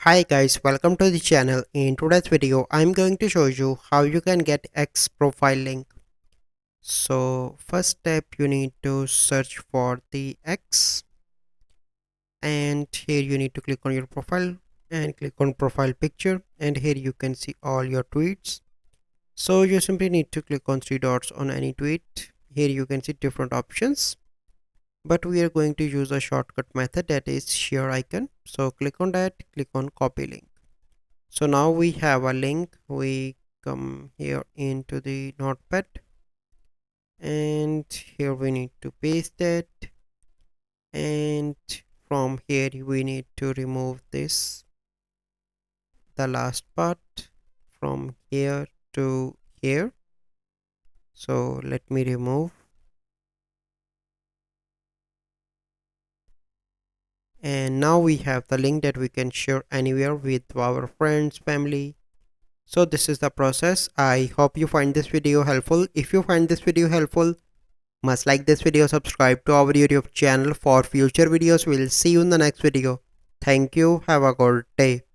Hi guys, welcome to the channel. In today's video, I'm going to show you how you can get X profile link. So first step, you need to search for the X, and here you need to click on your profile and click on profile picture, and here you can see all your tweets. So you simply need to click on three dots on any tweet. Here you can see different options, but we are going to use a shortcut method, that is share icon. So click on that, click on copy link. So now we have a link. We come here into the notepad, and here we need to paste it, and from here we need to remove this, the last part, from here to here. So let me remove, and now we have the link that we can share anywhere with our friends, family. So this is the process. I hope you find this video helpful. If you find this video helpful, must like this video, subscribe to our YouTube channel for future videos. We'll see you in the next video. Thank you. Have a good day.